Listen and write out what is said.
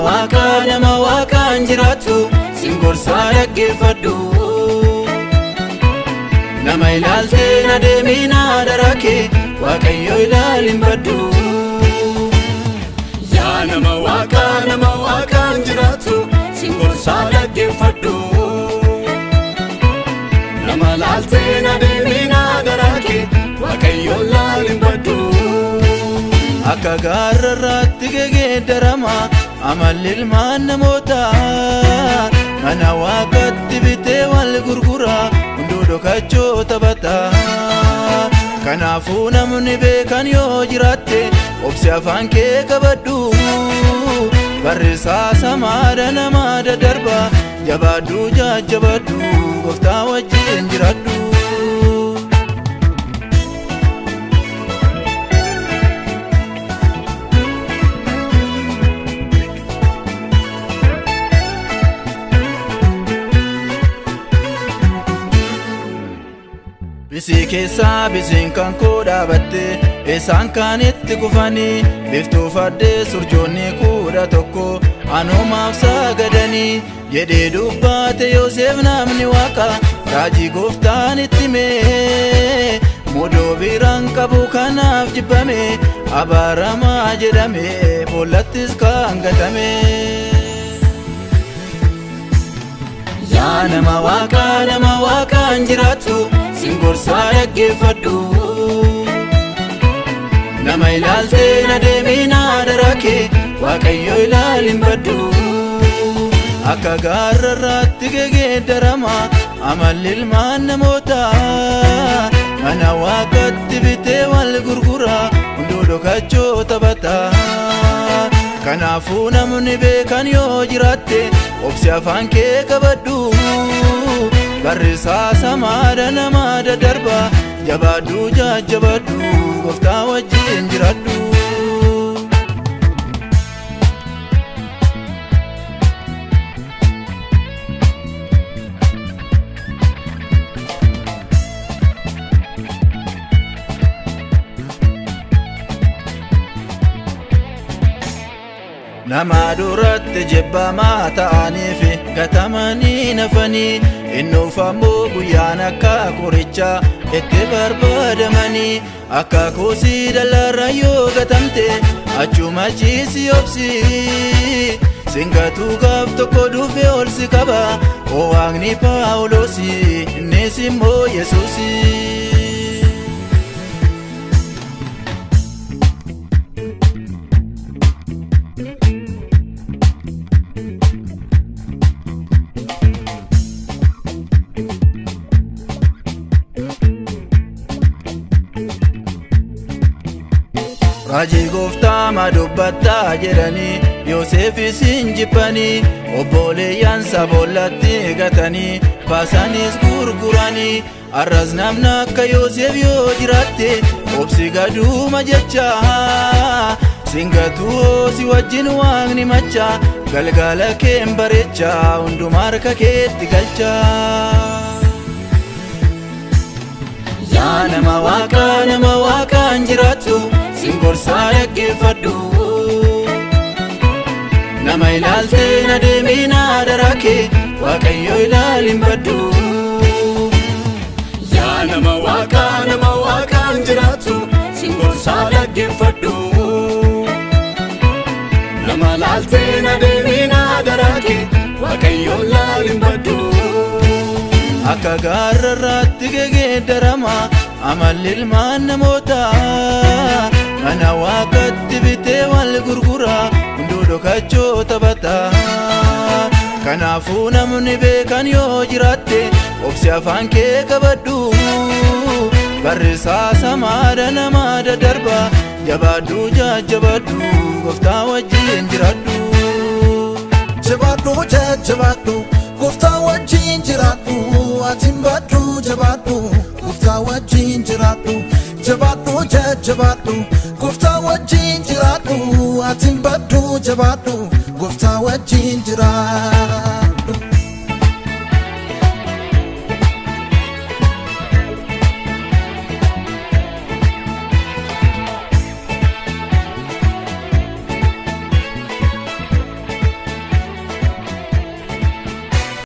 nama waaqaan jiraatu singorsaa dhaggeeffadhu. Nama ilaaltee na deemii na darake Waaqayyo ilaalin baddu. Yaa nama waaqaan jiraatu singorsaa dhaggeeffadhu. Nama ilaaltee na deemii na darake Waaqayyo ilaalin baddu. Akka gaarrarraatti geeddarama amalli ilmaan namootaa. Mana waaqatti bitee wal gurgura hunduu dhokachoo taphata. Kanaafuu namni beekan yoo jiraatte obsi afaan kee qabadhu. Barreessaa samaadha nama daddarba jabaadhu jajjabadhu Gooftaa wajjin jiraadhu. Bisii keessaa bisiin kan koo dhaabatte eessaan kaanitti kufanii biftuu fardee surjoonni 11 anoomaaf sagadanii jedhee dubbaate Yoosef namni waaqa raajii Gooftaan itti mee mudoo biraan qabu kanaaf jibbame abaaramaa jedhame boollattis kan gatame. Yaa nama waaqaan jiraatu singorsaa dhaggeeffadhu. Nama ilaaltee na deemii na darake Waaqayyo ilaalin baddu. Akka gaarrarraatti geeddarama amalli ilmaan namootaa. Mana waaqatti bitee wal gurgura hunduu dhokachoo taphata. Kanaafuu namni beekan yoo jiraatte obsi afaan kee qabadhu. Barreessaa samaadha nama daddarba jabaadhu jajjabadhu Gooftaa wajjin jiraadhu. Nama duratti jibbamaa ta'aniif gatamanii nafanii innuufammoo guyyaan akka qorichaa itti barbaadamanii. Akka koosii dalaarra yoo gatamte achuma ciisi obsi. Singatuu gaaf tokko dhufe ol si qaba Waaqni Paawulosi innis immoo Yesuusi. Raajii Gooftaa ma dubbattaa jedhanii Yoosefis hin jibbanii obboleeyyan saboollatti gatanii baasanis gurguranii. Arras namni akka Yoosef yoo jiraatte obsi gaduuma jecha. Singatuu si wajjin Waaqni macha galgala keen bareecha hundumaa harka keetti galcha. Yaa nama waaqaan jiraatu singorsaa dhaggeeffadhu. Nama ilaaltee na deemii na darake Waaqayyo ilaalin baddu. Yaa nama waaqaan jiraatu singorsaa dhaggeeffadhu. Nama ilaaltee na deemii na darake Waaqayyo ilaalin baddu. Akka gaarrarraatti geeddarama amalli ilmaan namootaa. Mana waaqatti bitee wal gurgura hunduu dhokachoo taphata. Kanaafuu namni beekan yoo jiraatte obsi afaan kee qabadhu. Barreessaa samaadha nama daddarba jabaadhu jajjabadhu Gooftaa wajjin jiraadhu. Jabaadhu jajjabadhu Gooftaa wajjin jiraadhu. Atiin badhu jabaadhu Gooftaa wajjin jiraadhu. Jabaadhu jajjabadhu Gooftaa wajjin jiraadhu. Atiin badhu jabaadhu Gooftaa wajjin jiraadhu.